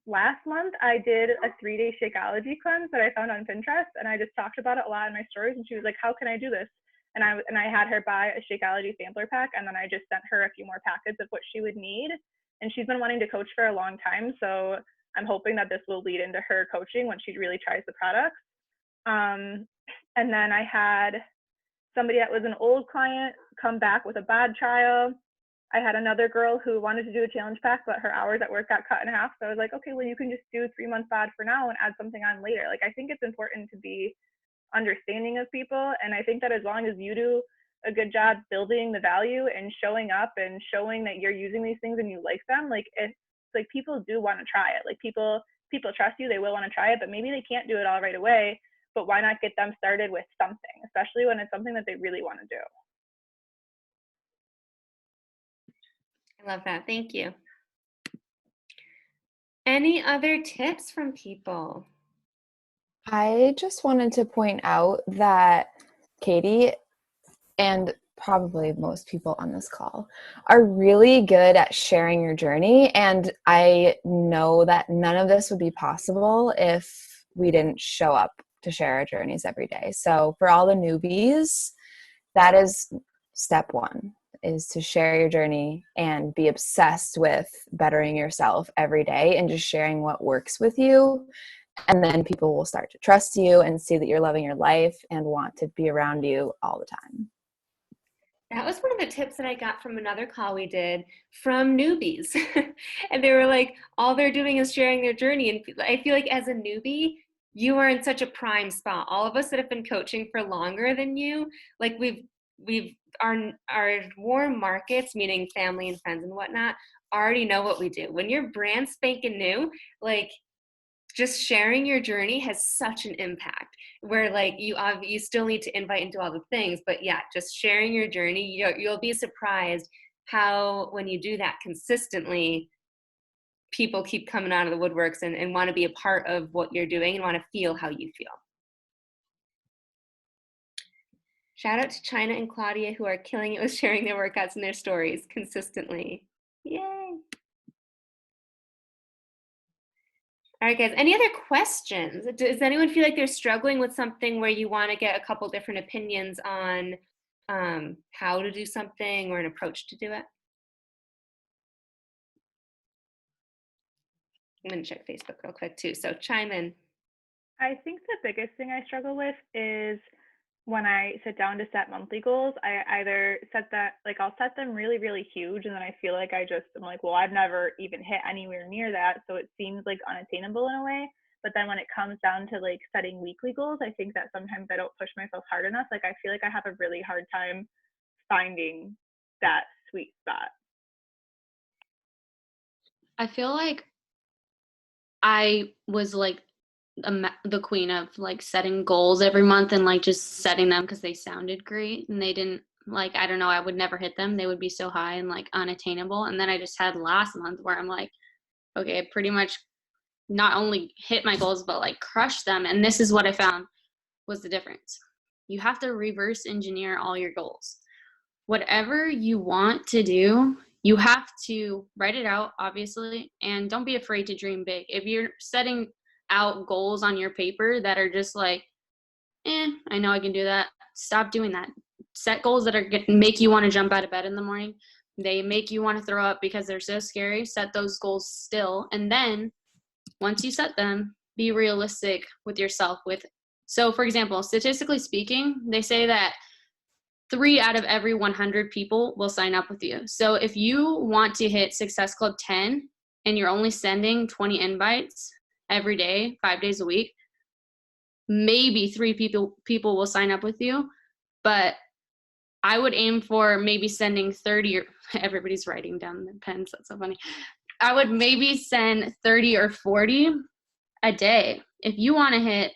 Speaker 6: last month I did a 3-day Shakeology cleanse that I found on Pinterest, and I just talked about it a lot in my stories, and she was like, how can I do this? And I had her buy a Shakeology sampler pack, and then I just sent her a few more packets of what she would need. And she's been wanting to coach for a long time, so I'm hoping that this will lead into her coaching when she really tries the products. And then I had somebody that was an old client come back with a bod trial. I had another girl who wanted to do a challenge pack, but her hours at work got cut in half. So I was like, okay, well, you can just do 3-month bod for now and add something on later. Like, I think it's important to be understanding of people. And I think that as long as you do a good job building the value and showing up and showing that you're using these things and you like them, like, it's like people do want to try it. Like people trust you, they will want to try it, but maybe they can't do it all right away. But why not get them started with something, especially when it's something that they really want to do?
Speaker 1: I love that. Thank you. Any other tips from people?
Speaker 2: I just wanted to point out that Katie and probably most people on this call are really good at sharing your journey. And I know that none of this would be possible if we didn't show up to share our journeys every day. So for all the newbies, that is step one, is to share your journey and be obsessed with bettering yourself every day and just sharing what works with you. And then people will start to trust you and see that you're loving your life and want to be around you all the time.
Speaker 1: That was one of the tips that I got from another call we did from newbies. And they were like, all they're doing is sharing their journey. And I feel like as a newbie, you are in such a prime spot. All of us that have been coaching for longer than you, like our warm markets, meaning family and friends and whatnot, already know what we do. When you're brand spanking new, like, just sharing your journey has such an impact where like you still need to invite into all the things, but yeah, just sharing your journey, you'll be surprised how when you do that consistently, people keep coming out of the woodworks and want to be a part of what you're doing and want to feel how you feel. Shout out to China and Claudia who are killing it with sharing their workouts and their stories consistently. Yay. All right, guys, any other questions? Does anyone feel like they're struggling with something where you want to get a couple different opinions on how to do something or an approach to do it? I'm going to check Facebook real quick too, so chime in.
Speaker 6: I think the biggest thing I struggle with is when I sit down to set monthly goals, I either I'll set them really, really huge, and then I feel like I'm like, well, I've never even hit anywhere near that, so it seems like unattainable in a way. But then when it comes down to like setting weekly goals, I think that sometimes I don't push myself hard enough. Like I feel like I have a really hard time finding that sweet spot.
Speaker 3: I feel like I was like the queen of like setting goals every month and like just setting them because they sounded great and they didn't, like, I don't know, I would never hit them. They would be so high and like unattainable. And then I just had last month where I'm like, okay, I pretty much not only hit my goals but like crushed them. And this is what I found was the difference. You have to reverse engineer all your goals. Whatever you want to do, you have to write it out, obviously, and don't be afraid to dream big. If you're setting out goals on your paper that are just like, I know I can do that, stop doing that. Set goals that are make you want to jump out of bed in the morning. They make you want to throw up because they're so scary. Set those goals still, and then once you set them, be realistic with yourself. So for example, statistically speaking, they say that 3 out of every 100 people will sign up with you. So if you want to hit Success Club 10 and you're only sending 20 invites, every day, 5 days a week, maybe 3 people will sign up with you, but I would aim for maybe sending 30 or everybody's writing down the pens. That's so funny. I would maybe send 30 or 40 a day. If you want to hit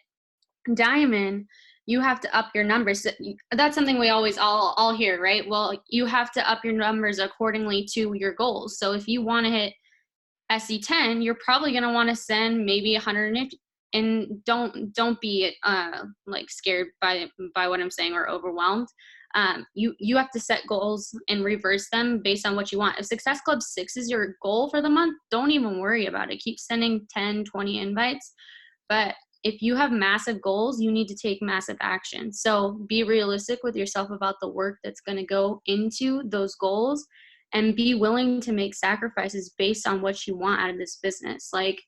Speaker 3: diamond, you have to up your numbers. That's something we always all hear, right? Well, you have to up your numbers accordingly to your goals. So if you want to hit SE10, you're probably going to want to send maybe 150. And don't be like scared by what I'm saying or overwhelmed. You have to set goals and reverse them based on what you want. If Success Club 6 is your goal for the month, don't even worry about it. Keep sending 10, 20 invites. But if you have massive goals, you need to take massive action. So be realistic with yourself about the work that's going to go into those goals, and be willing to make sacrifices based on what you want out of this business. Like,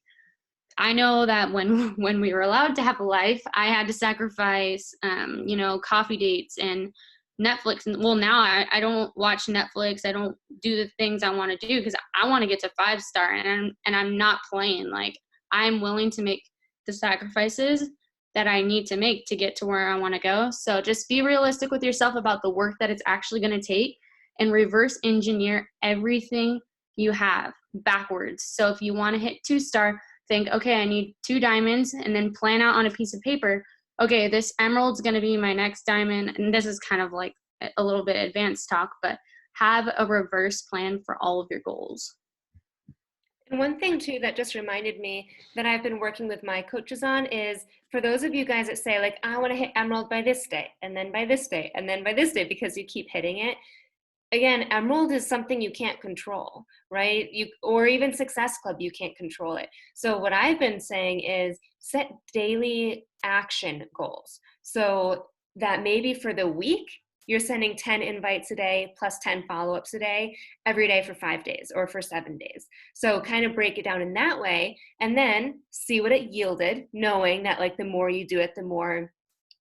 Speaker 3: I know that when we were allowed to have a life, I had to sacrifice, coffee dates and Netflix. And well, now I don't watch Netflix. I don't do the things I want to do because I want to get to 5-star, and I'm not playing. Like, I'm willing to make the sacrifices that I need to make to get to where I want to go. So just be realistic with yourself about the work that it's actually going to take, and reverse engineer everything you have backwards. So if you want to hit 2-star, think, okay, I need 2 diamonds, and then plan out on a piece of paper, okay, this emerald's going to be my next diamond. And this is kind of like a little bit advanced talk, but have a reverse plan for all of your goals.
Speaker 1: And one thing too that just reminded me that I've been working with my coaches on is, for those of you guys that say like, I want to hit emerald by this day, and then by this day, and then by this day, because you keep hitting it. Again, emerald is something you can't control, right? Or even Success Club, you can't control it. So what I've been saying is set daily action goals. So that maybe for the week, you're sending 10 invites a day plus 10 follow-ups a day, every day for 5 days or for 7 days. So kind of break it down in that way, and then see what it yielded, knowing that like the more you do it, the more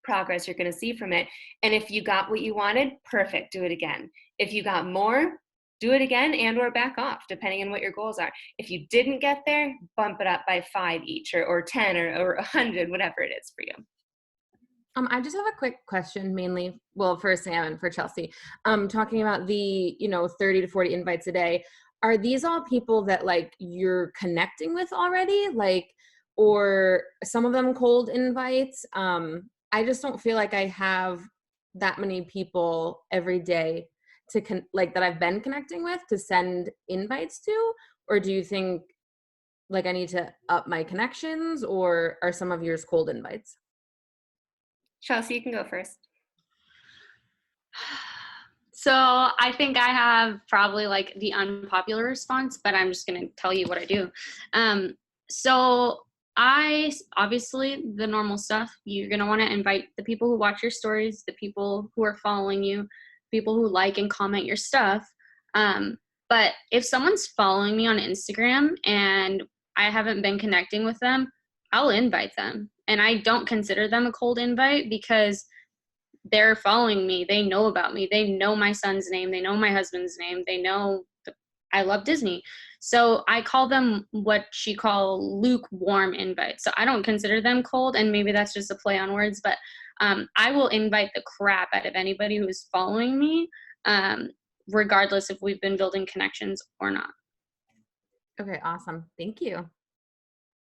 Speaker 1: progress you're going to see from it. And if you got what you wanted, perfect, do it again. If you got more, do it again and or back off, depending on what your goals are. If you didn't get there, bump it up by 5 each, or 10 or 100, whatever it is for you.
Speaker 7: I just have a quick question, mainly, well, for Sam and for Chelsea. Talking about the, 30 to 40 invites a day. Are these all people that like you're connecting with already? Like, or some of them cold invites? I just don't feel like I have that many people every day to that I've been connecting with to send invites to. Or do you think like I need to up my connections, or are some of yours cold invites?
Speaker 1: Chelsea, you can go first.
Speaker 3: So I think I have probably like the unpopular response, but I'm just going to tell you what I do. So I, obviously the normal stuff, you're going to want to invite the people who watch your stories, the people who are following you, people who like and comment your stuff. But if someone's following me on Instagram and I haven't been connecting with them, I'll invite them. And I don't consider them a cold invite because they're following me. They know about me. They know my son's name. They know my husband's name. They know I love Disney. So I call them what she call lukewarm invites. So I don't consider them cold, and maybe that's just a play on words, but I will invite the crap out of anybody who is following me, regardless if we've been building connections or not.
Speaker 7: Okay, awesome. Thank you.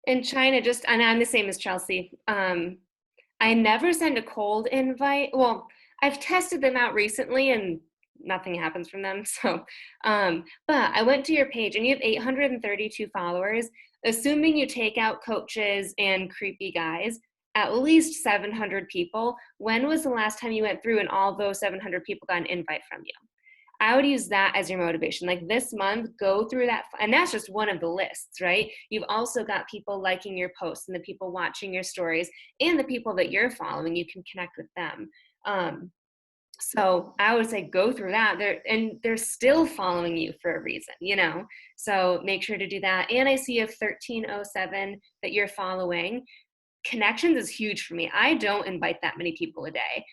Speaker 1: In China, and I'm the same as Chelsea. I never send a cold invite. Well, I've tested them out recently and nothing happens from them. So, but I went to your page and you have 832 followers. Assuming you take out coaches and creepy guys, at least 700 people. When was the last time you went through and all those 700 people got an invite from you? I would use that as your motivation. Like this month, go through that. And that's just one of the lists, right? You've also got people liking your posts and the people watching your stories and the people that you're following. You can connect with them. So I would say go through that. They're still following you for a reason, So make sure to do that. And I see you have 1307 that you're following. Connections is huge for me. I don't invite that many people a day.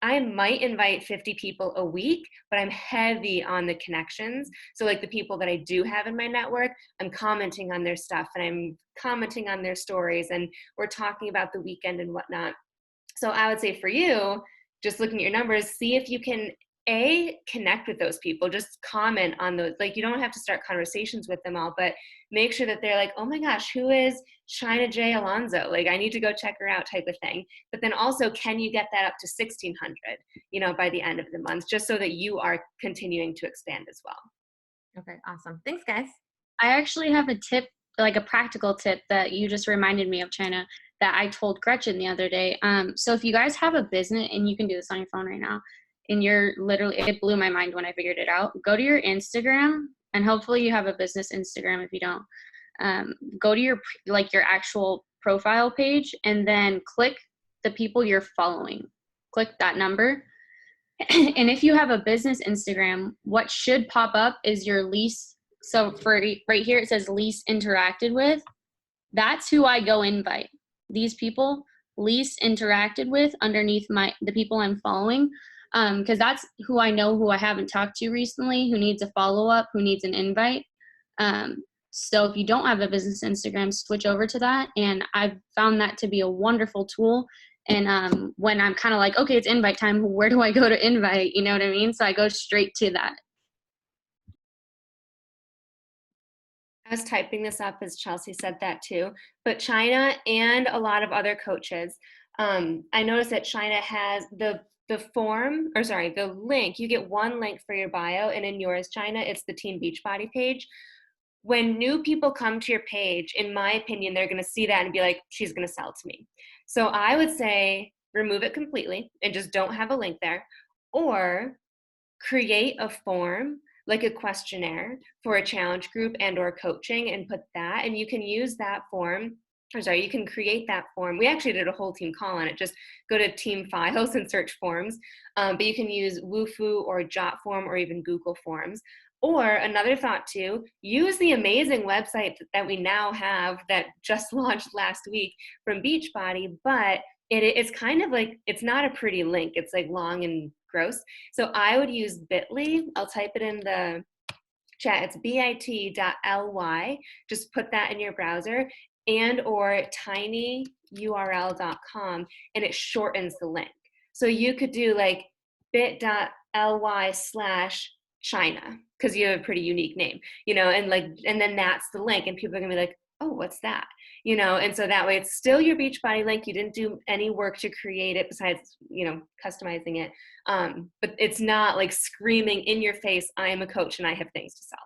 Speaker 1: I might invite 50 people a week, but I'm heavy on the connections. So like the people that I do have in my network, I'm commenting on their stuff and I'm commenting on their stories and we're talking about the weekend and whatnot. So I would say for you, just looking at your numbers, see if you can connect with those people, just comment on those. Like you don't have to start conversations with them all, but make sure that they're like, oh my gosh, who is China J. Alonzo? Like I need to go check her out type of thing. But then also, can you get that up to 1,600, by the end of the month, just so that you are continuing to expand as well.
Speaker 7: Okay, awesome. Thanks, guys.
Speaker 3: I actually have a tip, like a practical tip that you just reminded me of, China, that I told Gretchen the other day. So if you guys have a business, and you can do this on your phone right now, and you're literally, it blew my mind when I figured it out. Go to your Instagram, and hopefully you have a business Instagram. If you don't, go to your actual profile page, and then click the people you're following. Click that number. And if you have a business Instagram, what should pop up is your least. So for right here, it says least interacted with. That's who I go invite. These people least interacted with underneath the people I'm following. Because that's who I know, who I haven't talked to recently, who needs a follow-up, who needs an invite. So if you don't have a business Instagram, switch over to that. And I've found that to be a wonderful tool. And when I'm kind of like, okay, it's invite time, where do I go to invite? You know what I mean? So I go straight to that.
Speaker 1: I was typing this up as Chelsea said that too, but China and a lot of other coaches, I noticed that China has the link. You get one link for your bio, and in yours, China, it's the Team Beachbody page. When new people come to your page, in my opinion, they're going to see that and be like, she's going to sell to me. So I would say remove it completely and just don't have a link there, or create a form, like a questionnaire for a challenge group and or coaching, and put that, and you can use that form. You can create that form. We actually did a whole team call on it. Just go to team files and search forms. But you can use Wufoo or Jotform or even Google Forms. Or another thought too, use the amazing website that we now have that just launched last week from Beachbody, but it's kind of like, it's not a pretty link. It's like long and gross. So I would use Bitly. I'll type it in the chat. It's bit.ly. Just put that in your browser, and or tinyurl.com, and it shortens the link. So you could do like bit.ly/China, because you have a pretty unique name, and then that's the link, and people are gonna be like, oh, what's that? And so that way it's still your Beachbody link. You didn't do any work to create it besides, customizing it. But it's not like screaming in your face, I am a coach and I have things to sell.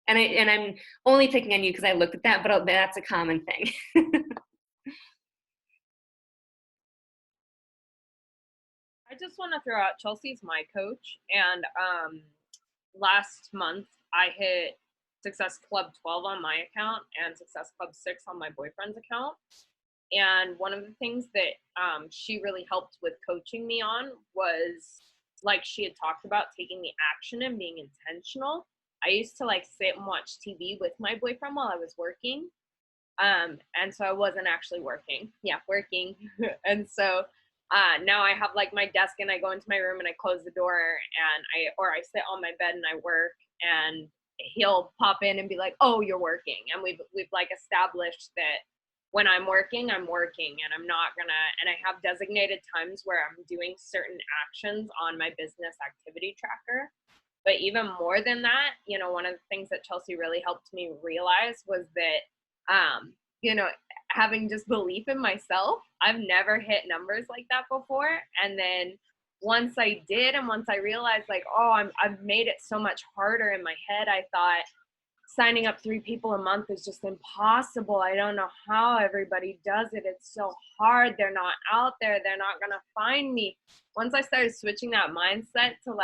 Speaker 1: And I'm only picking on you because I looked at that, but that's a common thing.
Speaker 8: I just want to throw out Chelsea's my coach, and last month I hit Success Club 12 on my account and Success Club 6 on my boyfriend's account. And one of the things that she really helped with coaching me on was, like she had talked about, taking the action and being intentional. I used to sit and watch TV with my boyfriend while I was working. And so I wasn't actually working. Yeah, working. And so now I have my desk, and I go into my room and I close the door, and I sit on my bed and I work, and he'll pop in and be like, oh, you're working. And we've established that when I'm working, and I'm not and I have designated times where I'm doing certain actions on my business activity tracker. But even more than that, one of the things that Chelsea really helped me realize was that, having just belief in myself. I've never hit numbers like that before. And then once I did, and once I realized I've made it so much harder in my head, I thought signing up 3 people a month is just impossible. I don't know how everybody does it. It's so hard. They're not out there. They're not going to find me. Once I started switching that mindset to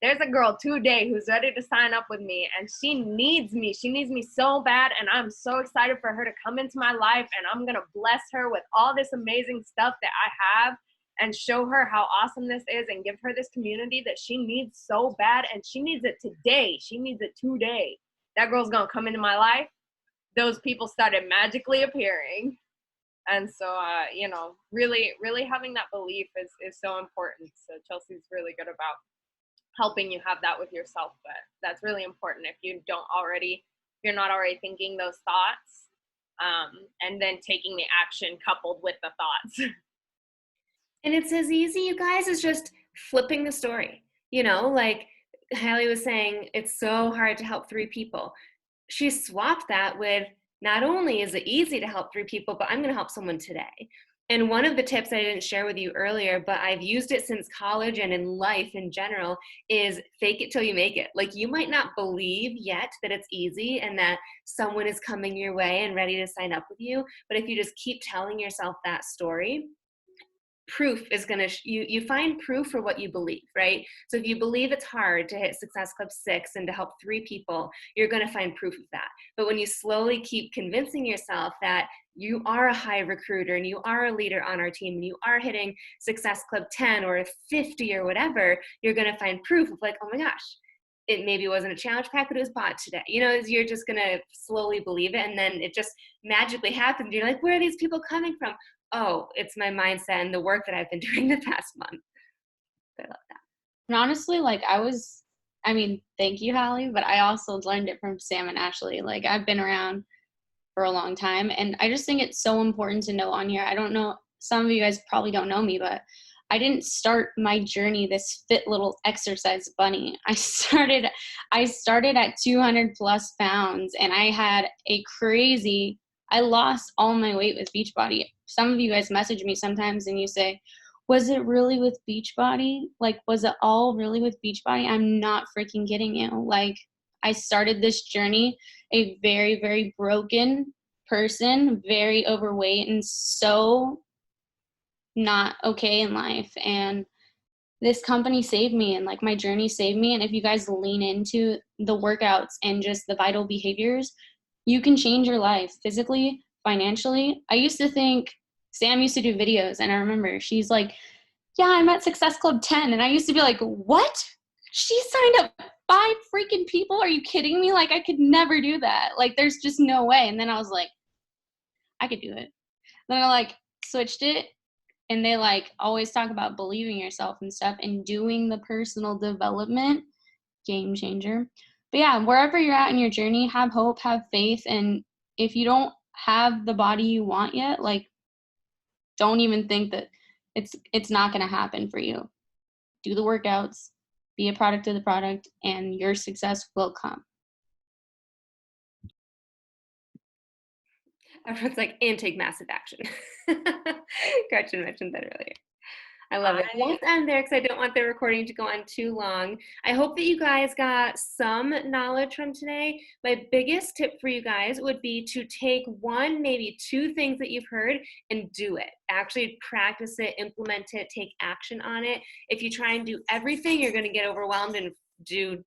Speaker 8: there's a girl today who's ready to sign up with me, and she needs me. She needs me so bad, and I'm so excited for her to come into my life, and I'm going to bless her with all this amazing stuff that I have and show her how awesome this is, and give her this community that she needs so bad, and she needs it today. She needs it today. That girl's going to come into my life. Those people started magically appearing. And so, you know, really, really having that belief is so important. So Chelsea's really good about helping you have that with yourself, but that's really important if you're not already thinking those thoughts, and then taking the action coupled with the thoughts.
Speaker 1: And it's as easy, you guys, as just flipping the story. You know, like Hallie was saying, it's so hard to help 3 people. She swapped that with, not only is it easy to help 3 people, but I'm going to help someone today. And one of the tips I didn't share with you earlier, but I've used it since college and in life in general, is fake it till you make it. Like, you might not believe yet that it's easy and that someone is coming your way and ready to sign up with you. But if you just keep telling yourself that story, proof is going to, you find proof for what you believe, right? So if you believe it's hard to hit Success Club 6 and to help 3 people, you're going to find proof of that. But when you slowly keep convincing yourself that you are a high recruiter and you are a leader on our team and you are hitting Success Club 10 or 50 or whatever, you're going to find proof of, like, oh my gosh, it maybe wasn't a challenge pack, but it was bought today. You know, you're just going to slowly believe it, and then it just magically happens. You're like, where are these people coming from? Oh, it's my mindset and the work that I've been doing the past month. I love that.
Speaker 3: And honestly, like I mean, thank you, Hallie, but I also learned it from Sam and Ashley. Like, I've been around for a long time, and I just think it's so important to know on here. I don't know, some of you guys probably don't know me, but I didn't start my journey this fit little exercise bunny. I started at 200 plus pounds, and I lost all my weight with Beachbody. Some of you guys message me sometimes and you say, was it really with Beachbody? Like, was it all really with Beachbody? I'm not freaking kidding you. Like, I started this journey a very, very broken person, very overweight, and so not okay in life. And this company saved me, and like my journey saved me. And if you guys lean into the workouts and just the vital behaviors, you can change your life physically, financially. I used to think, Sam used to do videos, and I remember she's like, yeah, I'm at Success Club 10. And I used to be like, what? She signed up 5 freaking people? Are you kidding me? Like, I could never do that. Like, there's just no way. And then I was like, I could do it. Then I like switched it, and they like always talk about believing yourself and stuff, and doing the personal development, game changer. But yeah, wherever you're at in your journey, have hope, have faith. And if you don't have the body you want yet, like, don't even think that it's not going to happen for you. Do the workouts, be a product of the product, and your success will come.
Speaker 1: Everyone's like, and take massive action. Gretchen mentioned that earlier. I love it. Let's end there because I don't want the recording to go on too long. I hope that you guys got some knowledge from today. My biggest tip for you guys would be to take 1, maybe 2 things that you've heard and do it. Actually practice it, implement it, take action on it. If you try and do everything, you're going to get overwhelmed and do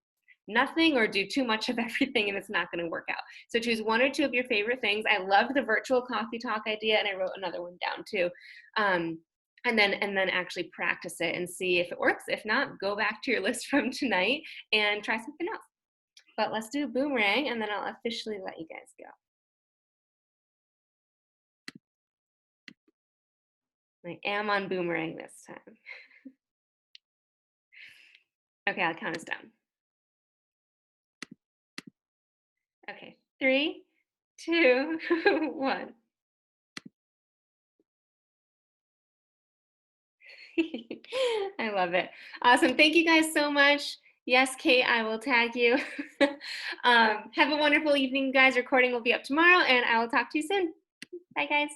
Speaker 1: nothing or do too much of everything, and it's not going to work out. So choose 1 or 2 of your favorite things. I loved the virtual coffee talk idea, and I wrote another one down too. And then actually practice it and see if it works. If not, go back to your list from tonight and try something else. But let's do a boomerang, and then I'll officially let you guys go. I am on boomerang this time. Okay, I'll count us down. Okay, 3, 2, 1. I love it. Awesome. Thank you guys so much. Yes, Kate, I will tag you. Have a wonderful evening, guys. Recording will be up tomorrow, and I will talk to you soon. Bye, guys.